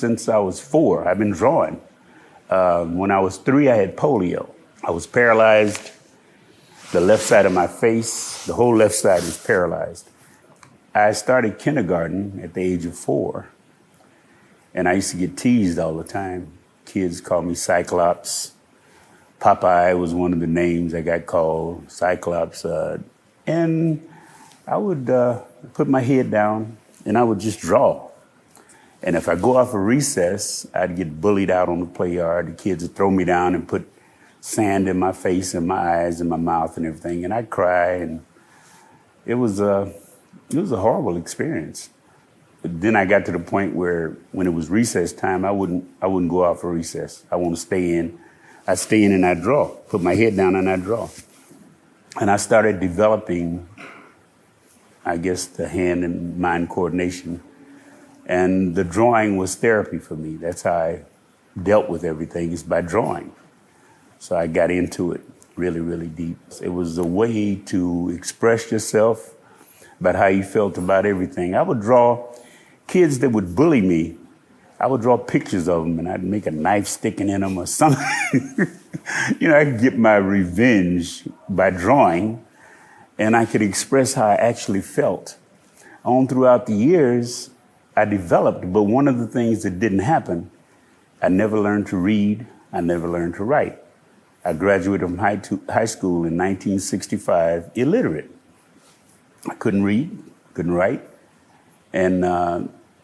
since I was 4. I've been drawing. When I was 3, I had polio. I was paralyzed. The left side of my face, the whole left side was paralyzed. I started kindergarten at the age of 4. And I used to get teased all the time. Kids called me Cyclops. Popeye was one of the names I got called, Cyclops. And I would put my head down and I would just draw. And if I go off a recess, I'd get bullied out on the play yard. The kids would throw me down and put sand in my face and my eyes and my mouth and everything. And I'd cry, and it was a horrible experience. But then I got to the point where when it was recess time, I wouldn't go out for recess. I want to stay in. I'd stay in and I'd draw, put my head down and I'd draw. And I started developing, I guess, the hand and mind coordination. And the drawing was therapy for me. That's how I dealt with everything, is by drawing. So I got into it really, really deep. It was a way to express yourself about how you felt about everything. I would draw kids that would bully me. I would draw pictures of them and I'd make a knife sticking in them or something. I could get my revenge by drawing, and I could express how I actually felt. On throughout the years, I developed, but one of the things that didn't happen, I never learned to read, I never learned to write. I graduated from high school in 1965, illiterate. I couldn't read, couldn't write. And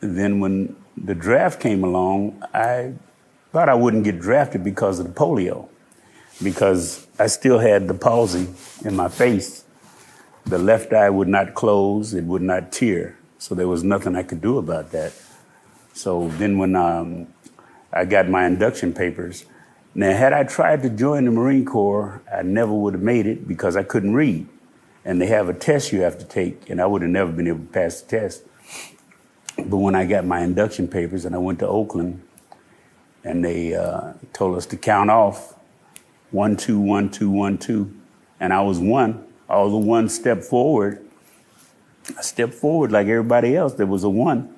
then when the draft came along, I thought I wouldn't get drafted because of the polio, because I still had the palsy in my face. The left eye would not close, it would not tear. So there was nothing I could do about that. So then when I got my induction papers, now had I tried to join the Marine Corps, I never would have made it because I couldn't read. And they have a test you have to take, and I would have never been able to pass the test. But when I got my induction papers and I went to Oakland, and they told us to count off 1, 2, 1, 2, 1, 2, and I was 1. I was a 1 step forward. I stepped forward like everybody else. There was a 1.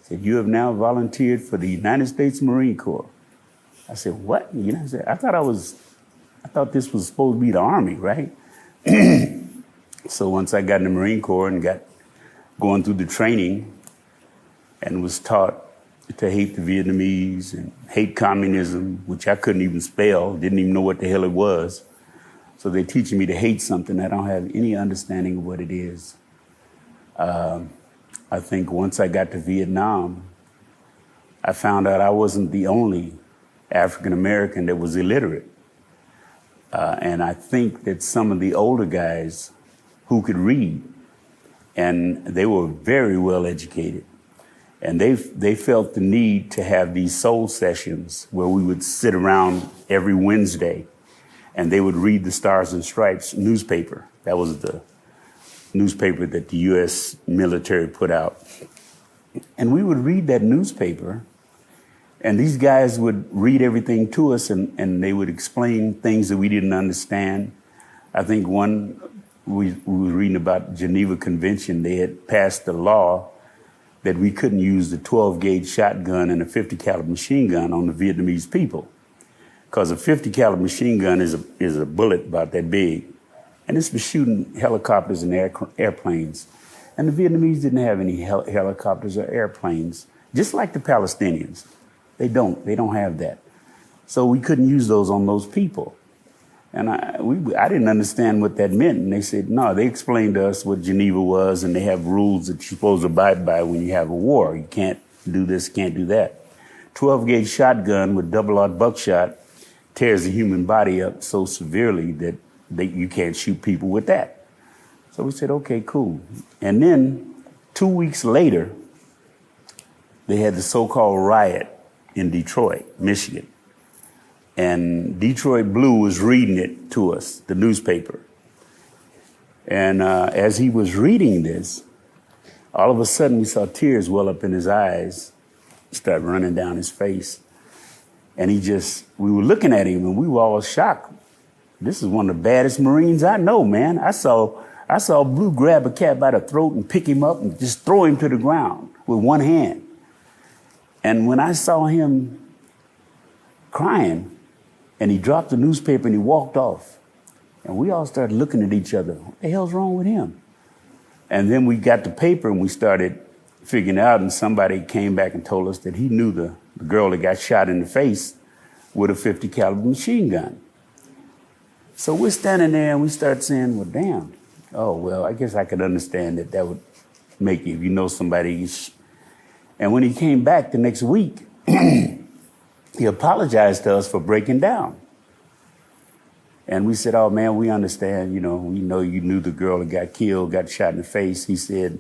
Said, "You have now volunteered for the United States Marine Corps." I said, "What?" I thought this was supposed to be the Army, right? So once I got in the Marine Corps and got going through the training and was taught to hate the Vietnamese and hate communism, which I couldn't even spell, didn't even know what the hell it was. So they're teaching me to hate something I don't have any understanding of what it is. I think once I got to Vietnam, I found out I wasn't the only African American that was illiterate. And I think that some of the older guys who could read, and they were very well educated, and they felt the need to have these soul sessions where we would sit around every Wednesday and they would read the Stars and Stripes newspaper. That was the newspaper that the U.S. military put out. And we would read that newspaper, and these guys would read everything to us, and they would explain things that we didn't understand. I think we were reading about Geneva Convention. They had passed a law that we couldn't use the 12-gauge shotgun and a 50 caliber machine gun on the Vietnamese people, because a 50 caliber machine gun is a bullet about that big. And it's for shooting helicopters and airplanes. And the Vietnamese didn't have any helicopters or airplanes, just like the Palestinians. They don't have that. So we couldn't use those on those people. And I didn't understand what that meant. And they said, no, they explained to us what Geneva was, and they have rules that you're supposed to abide by when you have a war. You can't do this, can't do that. 12-gauge shotgun with double-aught buckshot tears the human body up so severely that you can't shoot people with that. So we said, okay, cool. And then 2 weeks later, they had the so-called riot in Detroit, Michigan. And Detroit Blue was reading it to us, the newspaper. And as he was reading this, all of a sudden we saw tears well up in his eyes, start running down his face. And we were looking at him and we were all shocked. This is one of the baddest Marines I know, man. I saw Blue grab a cat by the throat and pick him up and just throw him to the ground with one hand. And when I saw him crying, and he dropped the newspaper and he walked off, and we all started looking at each other. What the hell's wrong with him? And then we got the paper and we started figuring out, and somebody came back and told us that he knew the girl that got shot in the face with a .50 caliber machine gun. So we're standing there and we start saying, well, damn. Oh, well, I guess I could understand that would make you, if you know somebody. And when he came back the next week, he apologized to us for breaking down. And we said, oh, man, we understand. We know you knew the girl that got killed, got shot in the face. He said,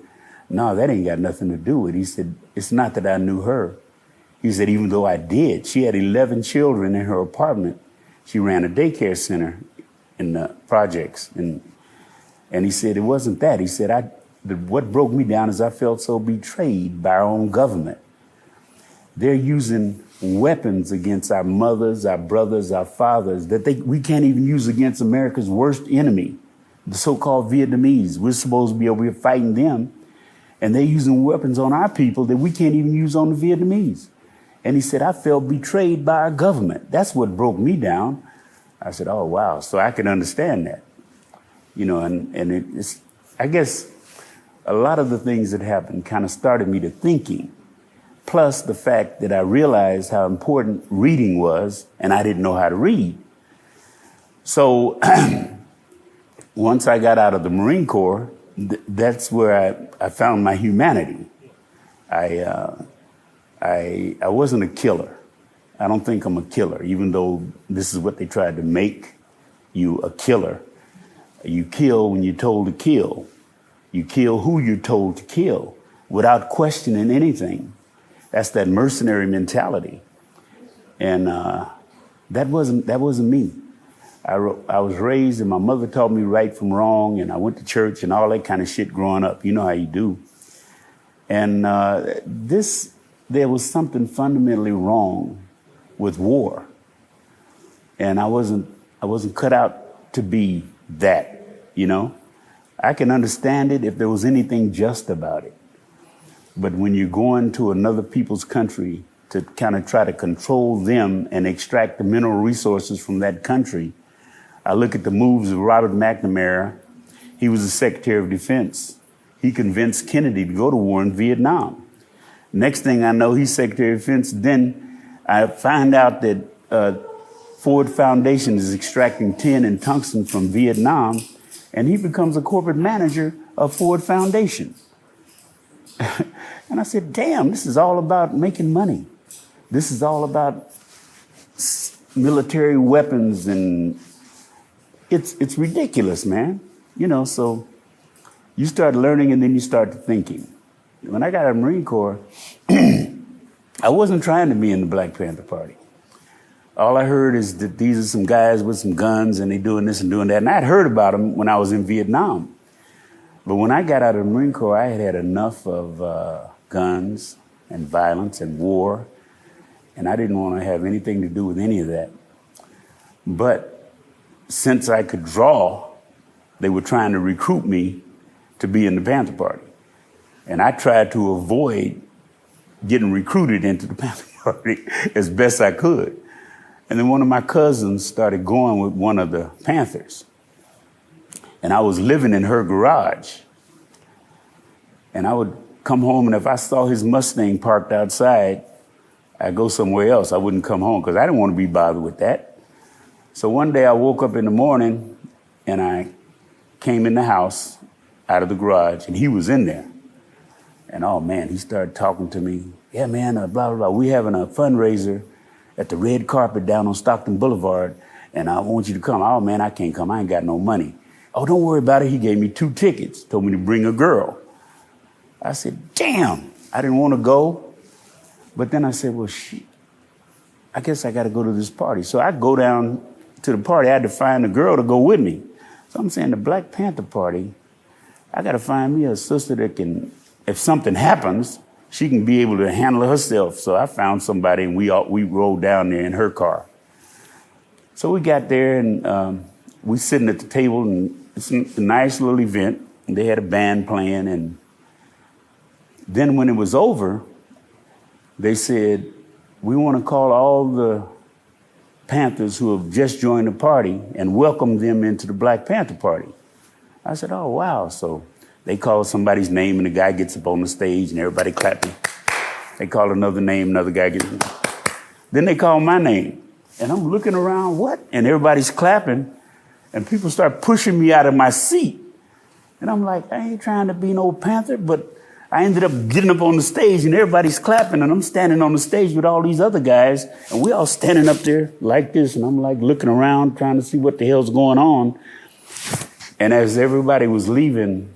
no, that ain't got nothing to do with it. He said, it's not that I knew her. He said, even though I did, she had 11 children in her apartment. She ran a daycare center in the projects. And he said, it wasn't that. He said, what broke me down is I felt so betrayed by our own government. They're using weapons against our mothers, our brothers, our fathers that we can't even use against America's worst enemy, the so-called Vietnamese. We're supposed to be over here fighting them, and they're using weapons on our people that we can't even use on the Vietnamese. And he said, I felt betrayed by our government. That's what broke me down. I said, oh, wow. So I can understand that. It's, I guess a lot of the things that happened kind of started me to thinking, plus the fact that I realized how important reading was, and I didn't know how to read. So once I got out of the Marine Corps, that's where I found my humanity. I wasn't a killer. I don't think I'm a killer, even though this is what they tried to make you, a killer. You kill when you're told to kill. You kill who you're told to kill without questioning anything. That's that mercenary mentality. And that wasn't me. I was raised, and my mother taught me right from wrong, and I went to church and all that kind of shit growing up. You know how you do. And there was something fundamentally wrong with war. And I wasn't cut out to be that, I can understand it if there was anything just about it. But when you're going to another people's country to kind of try to control them and extract the mineral resources from that country, I look at the moves of Robert McNamara. He was the Secretary of Defense. He convinced Kennedy to go to war in Vietnam. Next thing I know, he's Secretary of Defense. Then I find out that Ford Foundation is extracting tin and tungsten from Vietnam, and he becomes a corporate manager of Ford Foundation. And I said, damn, this is all about making money. This is all about military weapons, and it's ridiculous, man. So you start learning and then you start thinking. When I got out of the Marine Corps, I wasn't trying to be in the Black Panther Party. All I heard is that these are some guys with some guns and they doing this and doing that. And I'd heard about them when I was in Vietnam. But when I got out of the Marine Corps, I had had enough of guns and violence and war. And I didn't want to have anything to do with any of that. But since I could draw, they were trying to recruit me to be in the Panther Party. And I tried to avoid getting recruited into the Panther Party as best I could. And then one of my cousins started going with one of the Panthers. And I was living in her garage. And I would come home, and if I saw his Mustang parked outside, I'd go somewhere else. I wouldn't come home because I didn't want to be bothered with that. So one day I woke up in the morning and I came in the house out of the garage, and he was in there. And oh man, he started talking to me. Yeah, man, blah, blah, blah. We having a fundraiser at the red carpet down on Stockton Boulevard, and I want you to come. Oh man, I can't come. I ain't got no money. Oh, don't worry about it. He gave me 2 tickets, told me to bring a girl. I said, damn, I didn't want to go. But then I said, well, shit, I guess I got to go to this party. So I go down to the party. I had to find a girl to go with me. So I'm saying the Black Panther Party, I got to find me a sister that can, if something happens, she can be able to handle herself. So I found somebody, and we rolled down there in her car. So we got there, and we sitting at the table, and it's a nice little event. And they had a band playing, and then when it was over, they said, we want to call all the Panthers who have just joined the party and welcome them into the Black Panther Party. I said, oh, wow. So they call somebody's name and the guy gets up on the stage and everybody clapping. They call another name, another guy gets up. Then they call my name. And I'm looking around, what? And everybody's clapping. And people start pushing me out of my seat. And I'm like, I ain't trying to be no Panther, but I ended up getting up on the stage and everybody's clapping and I'm standing on the stage with all these other guys and we all standing up there like this and I'm like looking around trying to see what the hell's going on. And as everybody was leaving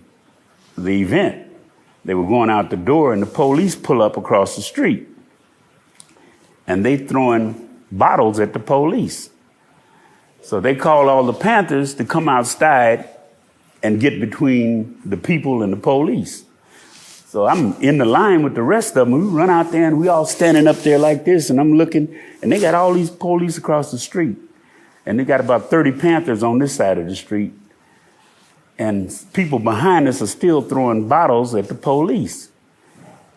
the event, they were going out the door and the police pull up across the street and they throwing bottles at the police. So they call all the Panthers to come outside and get between the people and the police. So I'm in the line with the rest of them. We run out there and we all standing up there like this and I'm looking and they got all these police across the street and they got about 30 Panthers on this side of the street and people behind us are still throwing bottles at the police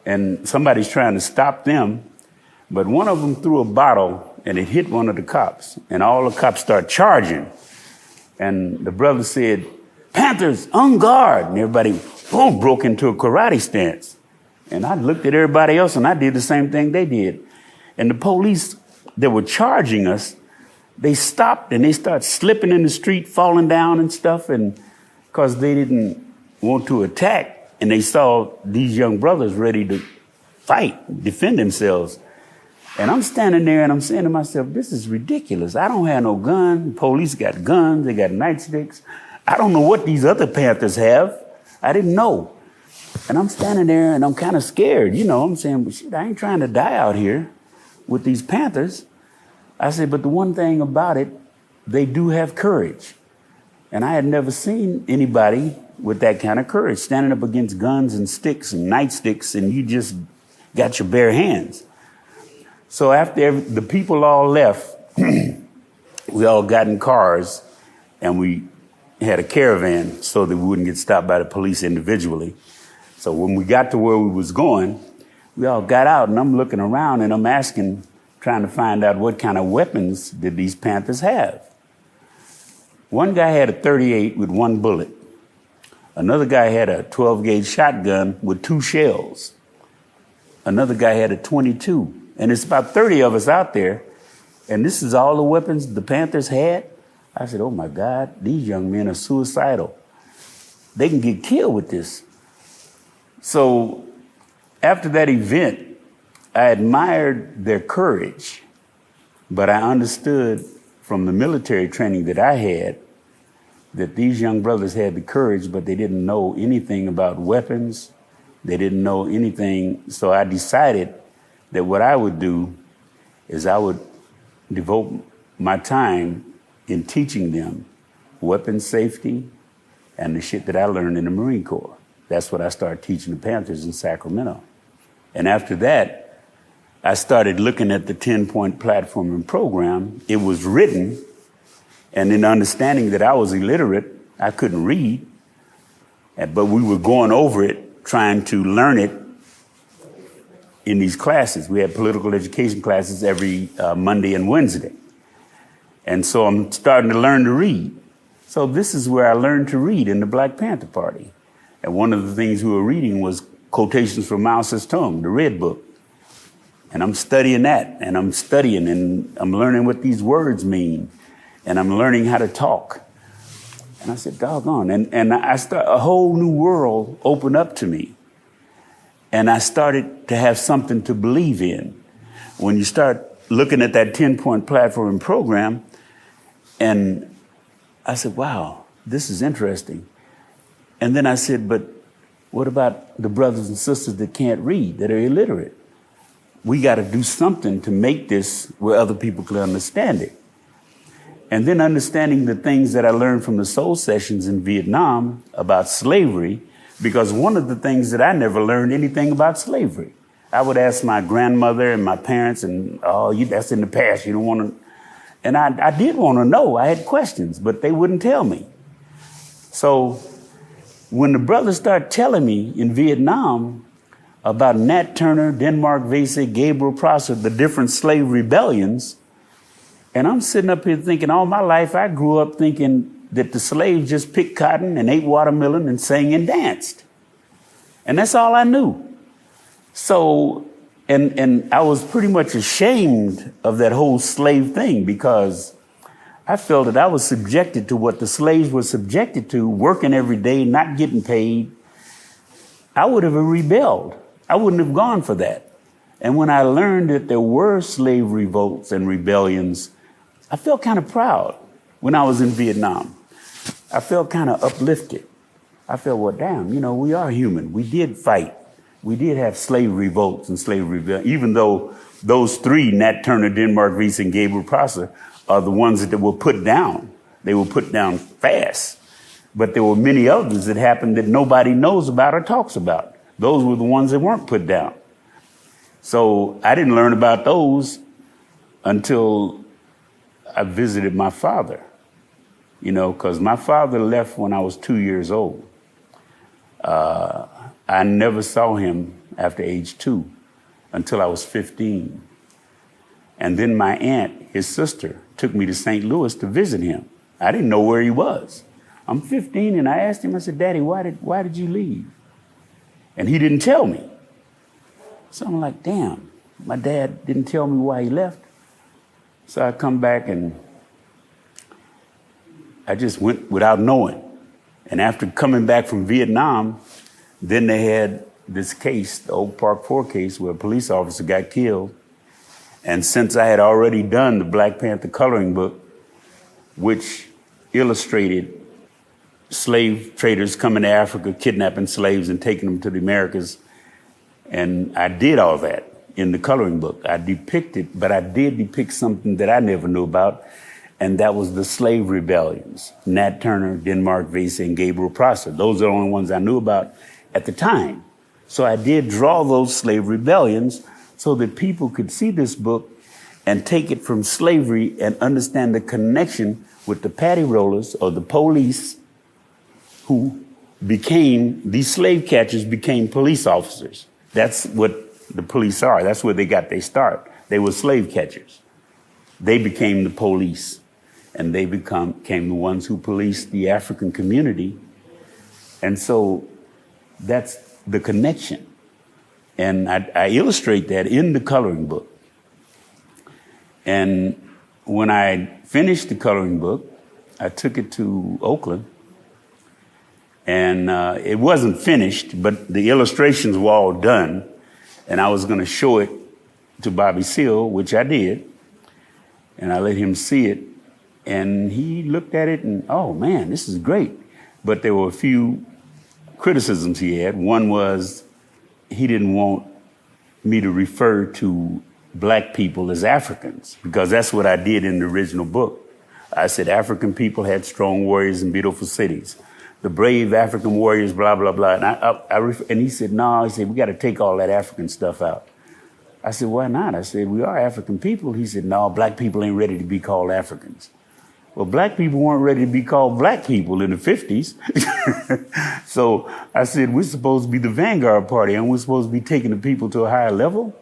and somebody's trying to stop them, but one of them threw a bottle and it hit one of the cops and all the cops start charging and the brother said, Panthers, on guard, and everybody boom, broke into a karate stance. And I looked at everybody else and I did the same thing they did. And the police that were charging us, they stopped and they started slipping in the street, falling down and stuff. And because they didn't want to attack and they saw these young brothers ready to fight, defend themselves. And I'm standing there and I'm saying to myself, this is ridiculous. I don't have no gun. The police got guns. They got nightsticks. I don't know what these other Panthers have. I didn't know. And I'm standing there and I'm kind of scared. You know, I'm saying, but shit, I ain't trying to die out here with these Panthers. I said, but the one thing about it, they do have courage. And I had never seen anybody with that kind of courage, standing up against guns and sticks and nightsticks, and you just got your bare hands. So after the people all left, we all got in cars and we had a caravan so that we wouldn't get stopped by the police individually. So when we got to where we was going, we all got out and I'm looking around and I'm asking, trying to find out what kind of weapons did these Panthers have. One guy had a .38 with one bullet. Another guy had a 12-gauge shotgun with 2 shells. Another guy had a .22. And it's about 30 of us out there. And this is all the weapons the Panthers had. I said, oh my God, these young men are suicidal. They can get killed with this. So after that event, I admired their courage, but I understood from the military training that I had that these young brothers had the courage, but they didn't know anything about weapons. They didn't know anything. So I decided that what I would do is I would devote my time in teaching them weapons safety and the shit that I learned in the Marine Corps. That's what I started teaching the Panthers in Sacramento. And after that, I started looking at the 10-point platform and program. It was written, and in understanding that I was illiterate, I couldn't read, but we were going over it, trying to learn it in these classes. We had political education classes every Monday and Wednesday. And so I'm starting to learn to read. So this is where I learned to read in the Black Panther Party. And one of the things we were reading was quotations from Mao Zedong, the Red Book. And I'm studying that, and I'm studying, and I'm learning what these words mean, and I'm learning how to talk. And I said, doggone. And a whole new world opened up to me. And I started to have something to believe in. When you start looking at that 10-point platform and program, and I said, wow, this is interesting. And then I said, but what about the brothers and sisters that can't read, that are illiterate? We got to do something to make this where other people can understand it. And then understanding the things that I learned from the soul sessions in Vietnam about slavery, because one of the things that I never learned anything about slavery. I would ask my grandmother and my parents, and that's in the past, you don't want to. And I did want to know. I had questions, but they wouldn't tell me. So when the brothers started telling me in Vietnam about Nat Turner, Denmark Vesey, Gabriel Prosser, the different slave rebellions. And I'm sitting up here thinking, all my life I grew up thinking that the slaves just picked cotton and ate watermelon and sang and danced. And that's all I knew. So, and I was pretty much ashamed of that whole slave thing because I felt that I was subjected to what the slaves were subjected to, working every day, not getting paid. I would have rebelled. I wouldn't have gone for that. And when I learned that there were slave revolts and rebellions, I felt kind of proud when I was in Vietnam. I felt kind of uplifted. I felt, well, damn, we are human. We did fight. We did have slave revolts and slave rebellions, even though those three, Nat Turner, Denmark Vesey, and Gabriel Prosser, are the ones that were put down. They were put down fast. But there were many others that happened that nobody knows about or talks about. Those were the ones that weren't put down. So I didn't learn about those until I visited my father, because my father left when I was 2 years old. I never saw him after age 2 until I was 15. And then my aunt, his sister, took me to St. Louis to visit him. I didn't know where he was. I'm 15 and I asked him, I said, Daddy, why did you leave? And he didn't tell me. So I'm like, damn, my dad didn't tell me why he left. So I come back and I just went without knowing. And after coming back from Vietnam, then they had this case, the Oak Park 4 case, where a police officer got killed. And since I had already done the Black Panther coloring book, which illustrated slave traders coming to Africa, kidnapping slaves and taking them to the Americas, and I did all that in the coloring book. I depicted, but I did depict something that I never knew about, and that was the slave rebellions. Nat Turner, Denmark Vesey, and Gabriel Prosser. Those are the only ones I knew about at the time. So I did draw those slave rebellions so that people could see this book and take it from slavery and understand the connection with the patty rollers or the police who became, these slave catchers became police officers. That's what the police are. That's where they got their start. They were slave catchers. They became the police, and they became the ones who policed the African community. And so that's the connection. And I illustrate that in the coloring book. And when I finished the coloring book, I took it to Oakland. And it wasn't finished, but the illustrations were all done. And I was going to show it to Bobby Seale, which I did. And I let him see it. And he looked at it and, oh, man, this is great. But there were a few criticisms he had. One was he didn't want me to refer to black people as Africans, because that's what I did in the original book. I said African people had strong warriors and beautiful cities. The brave African warriors, blah, blah, blah. And he said, no, he said, we got to take all that African stuff out. I said, why not? I said, we are African people. He said, no, black people ain't ready to be called Africans. Well, black people weren't ready to be called black people in the 50s. So I said, we're supposed to be the vanguard party, and we're supposed to be taking the people to a higher level.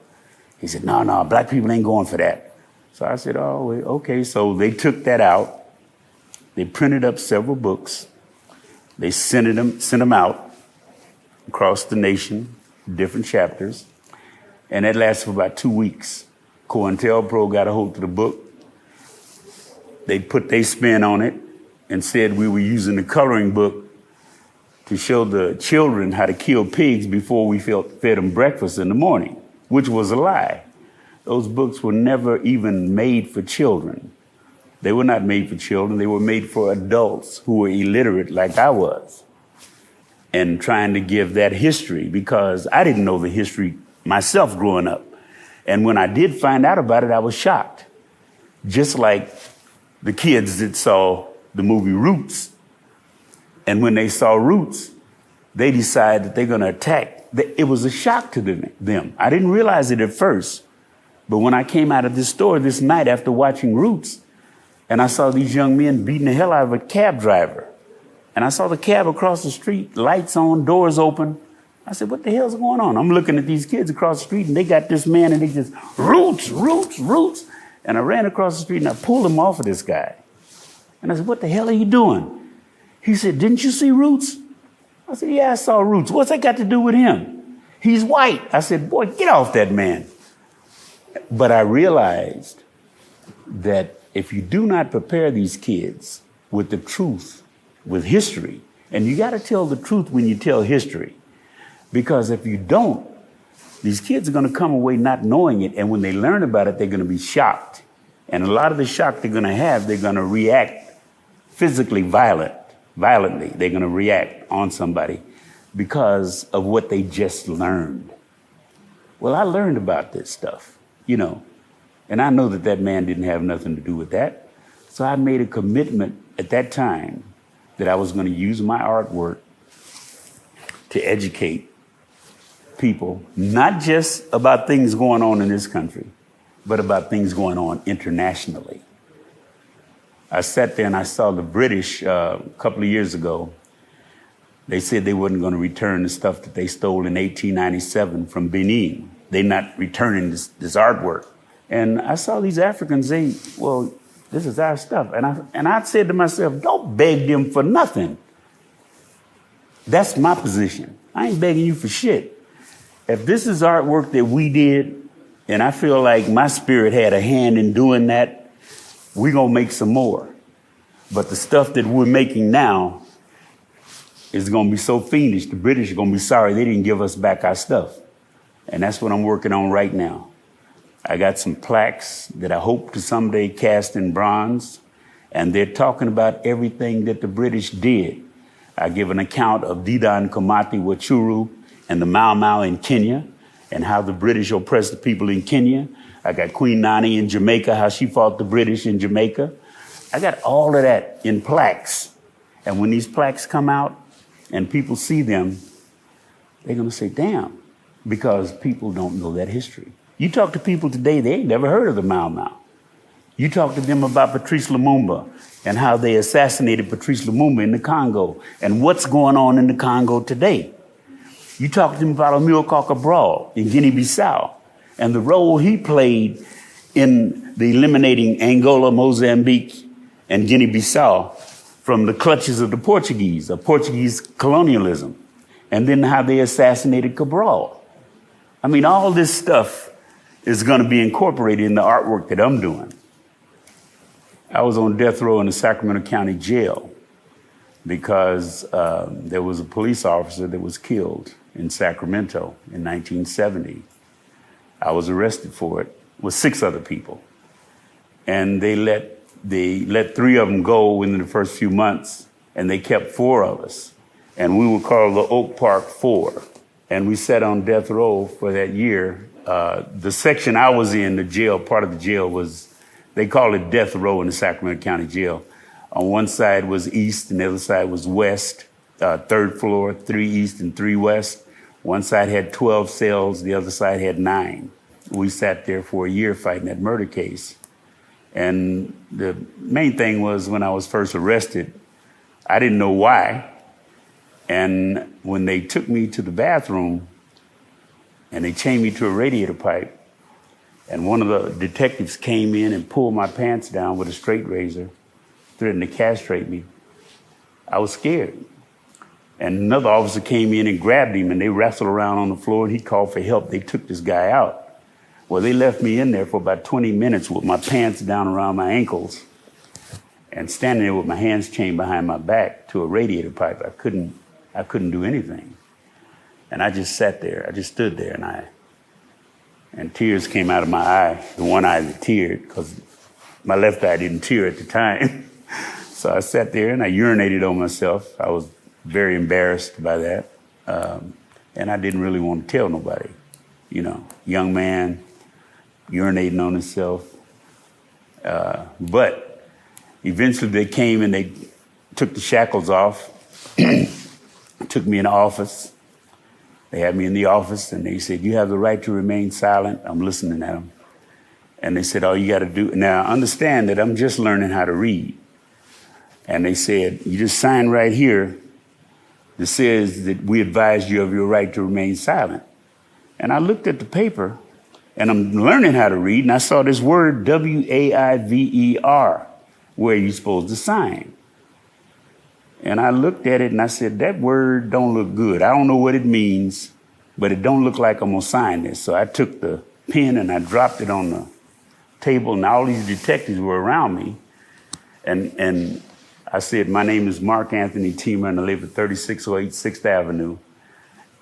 He said, no, black people ain't going for that. So I said, oh, okay. So they took that out. They printed up several books. They sent them out across the nation, different chapters. And that lasted for about 2 weeks. COINTELPRO got a hold of the book. They put their spin on it and said we were using the coloring book to show the children how to kill pigs before we fed them breakfast in the morning, which was a lie. Those books were never even made for children. They were not made for children. They were made for adults who were illiterate like I was, and trying to give that history, because I didn't know the history myself growing up. And when I did find out about it, I was shocked. Just like the kids that saw the movie Roots. And when they saw Roots, they decided that they're going to attack. It was a shock to them. I didn't realize it at first. But when I came out of this store this night after watching Roots, and I saw these young men beating the hell out of a cab driver, and I saw the cab across the street, lights on, doors open, I said, what the hell's going on? I'm looking at these kids across the street, and they got this man, and they just, roots, roots, roots. And I ran across the street, and I pulled him off of this guy. And I said, what the hell are you doing? He said, didn't you see Roots? I said, yeah, I saw Roots. What's that got to do with him? He's white. I said, boy, get off that man. But I realized that if you do not prepare these kids with the truth, with history, and you got to tell the truth when you tell history, because if you don't, these kids are going to come away not knowing it, and when they learn about it, they're going to be shocked. And a lot of the shock they're going to have, they're going to react physically violently. They're going to react on somebody because of what they just learned. Well, I learned about this stuff, and I know that that man didn't have nothing to do with that. So I made a commitment at that time that I was going to use my artwork to educate people, not just about things going on in this country, but about things going on internationally. I sat there and I saw the British a couple of years ago. They said they weren't going to return the stuff that they stole in 1897 from Benin. They're not returning this artwork. And I saw these Africans say, well, this is our stuff. And I said to myself, don't beg them for nothing. That's my position. I ain't begging you for shit. If this is artwork that we did, and I feel like my spirit had a hand in doing that, we're going to make some more. But the stuff that we're making now is going to be so fiendish, the British are going to be sorry they didn't give us back our stuff. And that's what I'm working on right now. I got some plaques that I hope to someday cast in bronze, and they're talking about everything that the British did. I give an account of Dedan Kimathi Wachuru and the Mau Mau in Kenya, and how the British oppressed the people in Kenya. I got Queen Nani in Jamaica, how she fought the British in Jamaica. I got all of that in plaques. And when these plaques come out and people see them, they're going to say, damn, because people don't know that history. You talk to people today, they ain't never heard of the Mau Mau. You talk to them about Patrice Lumumba and how they assassinated Patrice Lumumba in the Congo and what's going on in the Congo today. You talk to them about Amilcar Cabral in Guinea-Bissau and the role he played in the eliminating Angola, Mozambique, and Guinea-Bissau from the clutches of the Portuguese, of Portuguese colonialism, and then how they assassinated Cabral. I mean, all this stuff is going to be incorporated in the artwork that I'm doing. I was on death row in the Sacramento County Jail because there was a police officer that was killed in Sacramento in 1970. I was arrested for it with 6 other people. And they let 3 of them go within the first few months, and they kept 4 of us. And we were called the Oak Park 4. And we sat on death row for that year. The section I was in, the jail, part of the jail was, they call it death row in the Sacramento County Jail. On one side was east and the other side was west, 3rd floor, 3 east and 3 west. One side had 12 cells, the other side had 9. We sat there for a year fighting that murder case. And the main thing was when I was first arrested, I didn't know why. And when they took me to the bathroom and they chained me to a radiator pipe, and one of the detectives came in and pulled my pants down with a straight razor, threatened to castrate me, I was scared. And another officer came in and grabbed him, and they wrestled around on the floor, and he called for help. They took this guy out. Well, they left me in there for about 20 minutes with my pants down around my ankles and standing there with my hands chained behind my back to a radiator pipe. I couldn't do anything. And I just sat there. I just stood there, and tears came out of my eye, the one eye that teared, because my left eye didn't tear at the time. So I sat there and I urinated on myself. I was very embarrassed by that. And I didn't really want to tell nobody. Young man urinating on himself. But eventually they came and they took the shackles off, took me in the office. They had me in the office and they said, you have the right to remain silent. I'm listening at them. And they said, all you got to do, now understand that I'm just learning how to read. And they said, you just sign right here that says that we advise you of your right to remain silent. And I looked at the paper, and I'm learning how to read, and I saw this word, WAIVER, where you're supposed to sign. And I looked at it, and I said, that word don't look good. I don't know what it means, but it don't look like I'm going to sign this. So I took the pen, and I dropped it on the table, and all these detectives were around me. And I said, my name is Mark Anthony Teamer, and I live at 3608 6th Avenue.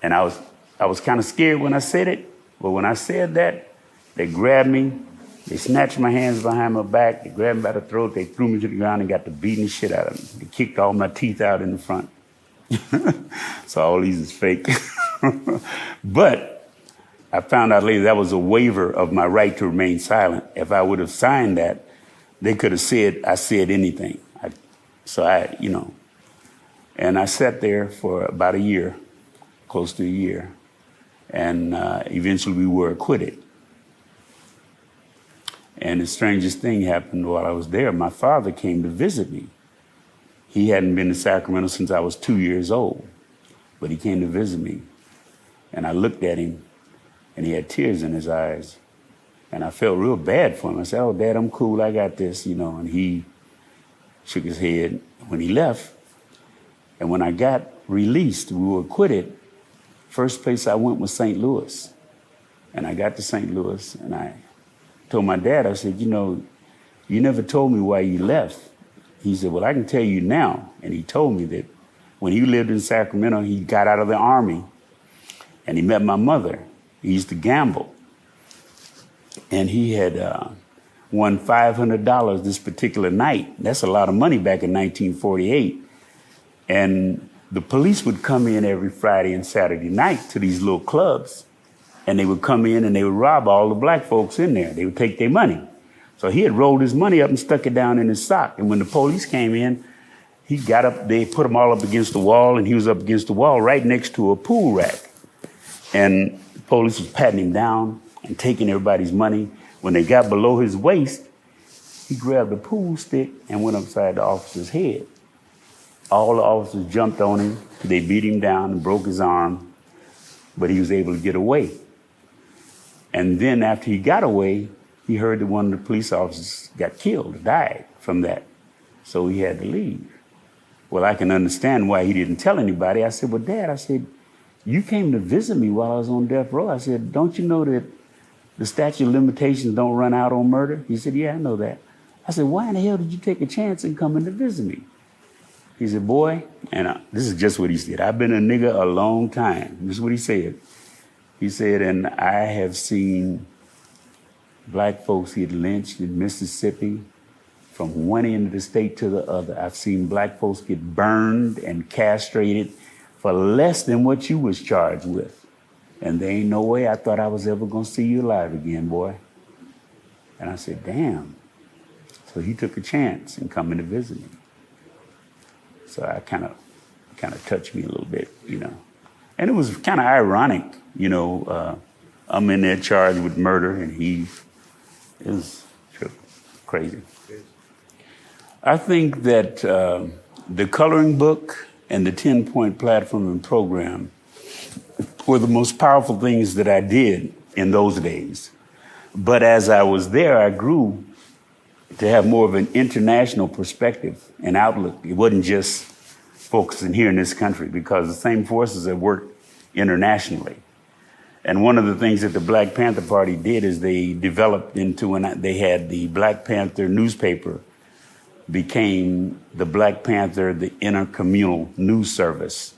And I was kind of scared when I said it, but when I said that, they grabbed me, they snatched my hands behind my back, they grabbed me by the throat, they threw me to the ground and got the beating the shit out of me. They kicked all my teeth out in the front. So all these is fake. But I found out later that was a waiver of my right to remain silent. If I would have signed that, they could have said I said anything. And I sat there for about a year, close to a year, and eventually we were acquitted. And the strangest thing happened while I was there. My father came to visit me. He hadn't been to Sacramento since I was 2 years old, but he came to visit me. And I looked at him, and he had tears in his eyes. And I felt real bad for him. I said, oh, Dad, I'm cool, I got this, And he shook his head when he left. And when I got released, we were acquitted. First place I went was St. Louis. And I got to St. Louis, and I told my dad, I said, you never told me why you left. He said, well, I can tell you now. And he told me that when he lived in Sacramento, he got out of the Army, and he met my mother. He used to gamble. And he had won $500 this particular night. That's a lot of money back in 1948. And the police would come in every Friday and Saturday night to these little clubs, and they would come in and they would rob all the black folks in there. They would take their money. So he had rolled his money up and stuck it down in his sock. And when the police came in, he got up, they put him all up against the wall, and he was up against the wall right next to a pool rack. And the police was patting him down and taking everybody's money. When they got below his waist, he grabbed a pool stick and went upside the officer's head. All the officers jumped on him. They beat him down and broke his arm, but he was able to get away. And then after he got away, he heard that one of the police officers got killed, died from that. So he had to leave. Well, I can understand why he didn't tell anybody. I said, well, Dad, I said, you came to visit me while I was on death row. I said, don't you know that the statute of limitations don't run out on murder? He said, yeah, I know that. I said, why in the hell did you take a chance in coming to visit me? He said, boy, and this is just what he said, I've been a nigga a long time. This is what he said. He said, and I have seen black folks get lynched in Mississippi from one end of the state to the other. I've seen black folks get burned and castrated for less than what you was charged with. And there ain't no way I thought I was ever gonna see you alive again, boy. And I said, damn. So he took a chance in coming to visit me. So I kind of touched me a little bit, And it was kind of ironic, I'm in there charged with murder, and it was crazy. I think that the coloring book and the 10-point platform and program were the most powerful things that I did in those days. But as I was there, I grew to have more of an international perspective and outlook. It wasn't just focusing here in this country, because the same forces have worked internationally. And one of the things that the Black Panther Party did is they developed they had the Black Panther newspaper became the Black Panther, the intercommunal news service.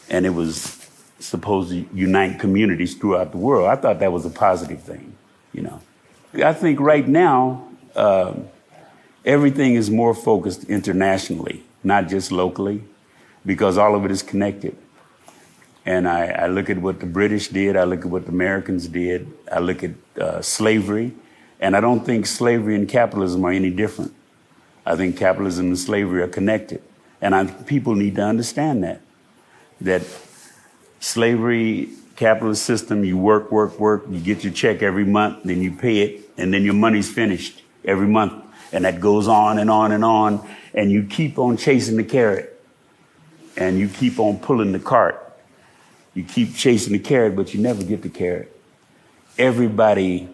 And it was supposed to unite communities throughout the world. I thought that was a positive thing, I think right now, everything is more focused internationally, not just locally, because all of it is connected. And I look at what the British did, I look at what the Americans did, I look at slavery, and I don't think slavery and capitalism are any different. I think capitalism and slavery are connected. And people need to understand that slavery, capitalist system, you work, you get your check every month, then you pay it, and then your money's finished every month. And that goes on and on and on, and you keep on chasing the carrot. and you keep on pulling the cart. You keep chasing the carrot, but you never get the carrot. Everybody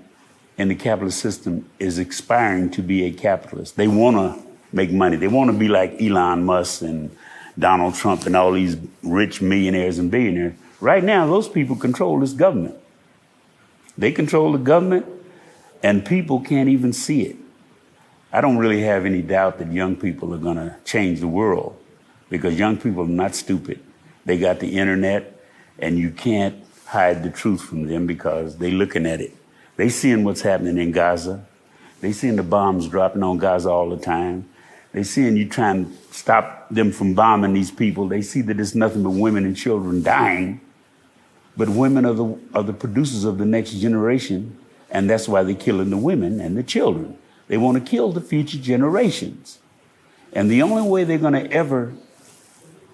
in the capitalist system is aspiring to be a capitalist. They want to make money. They want to be like Elon Musk and Donald Trump and all these rich millionaires and billionaires. Right now, those people control this government. They control the government, and people can't even see it. I don't really have any doubt that young people are going to change the world, because young people are not stupid. They got the internet, and you can't hide the truth from them because they're looking at it. They seeing what's happening in Gaza. They seeing the bombs dropping on Gaza all the time. They seeing you trying to stop them from bombing these people. They see that it's nothing but women and children dying. But women are the producers of the next generation, and that's why they're killing the women and the children. They want to kill the future generations. And the only way they're going to ever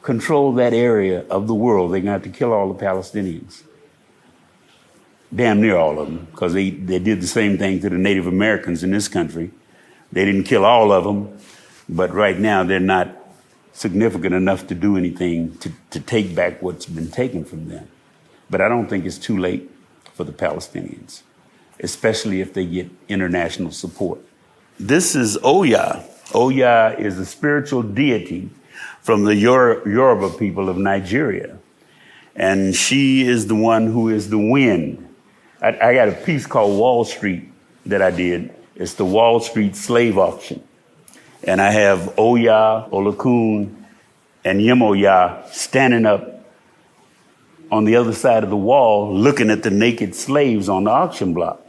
control that area of the world, they're going to have to kill all the Palestinians. Damn near all of them, because they did the same thing to the Native Americans in this country. They didn't kill all of them, but right now they're not significant enough to do anything to take back what's been taken from them. But I don't think it's too late for the Palestinians, especially if they get international support. This is Oya. Oya is a spiritual deity from the Yoruba people of Nigeria. And she is the one who is the wind. I got a piece called Wall Street that I did. It's the Wall Street slave auction. And I have Oya, Olokun, and Yemoya standing up on the other side of the wall looking at the naked slaves on the auction block.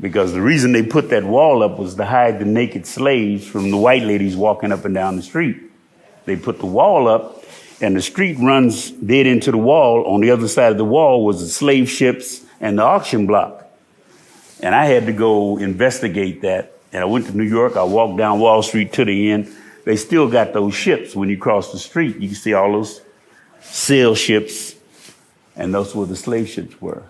Because the reason they put that wall up was to hide the naked slaves from the white ladies walking up and down the street. They put the wall up, and the street runs dead into the wall. On the other side of the wall was the slave ships and the auction block. And I had to go investigate that. And I went to New York. I walked down Wall Street to the end. They still got those ships. When you cross the street, you can see all those sail ships, and those were the slave ships were.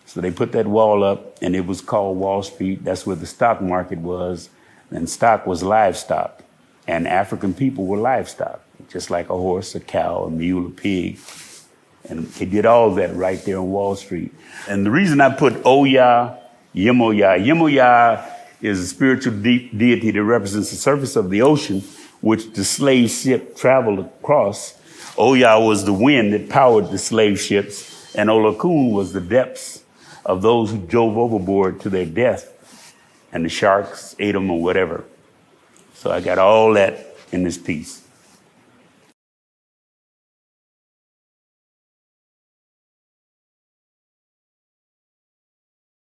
So they put that wall up, and it was called Wall Street. That's where the stock market was. And stock was livestock. And African people were livestock, just like a horse, a cow, a mule, a pig. And they did all that right there on Wall Street. And the reason I put Oya, Yemoya is a spiritual deity that represents the surface of the ocean, which the slave ship traveled across. Oya was the wind that powered the slave ships, and Olokun was the depths of those who dove overboard to their death, and the sharks ate them or whatever. So I got all that in this piece.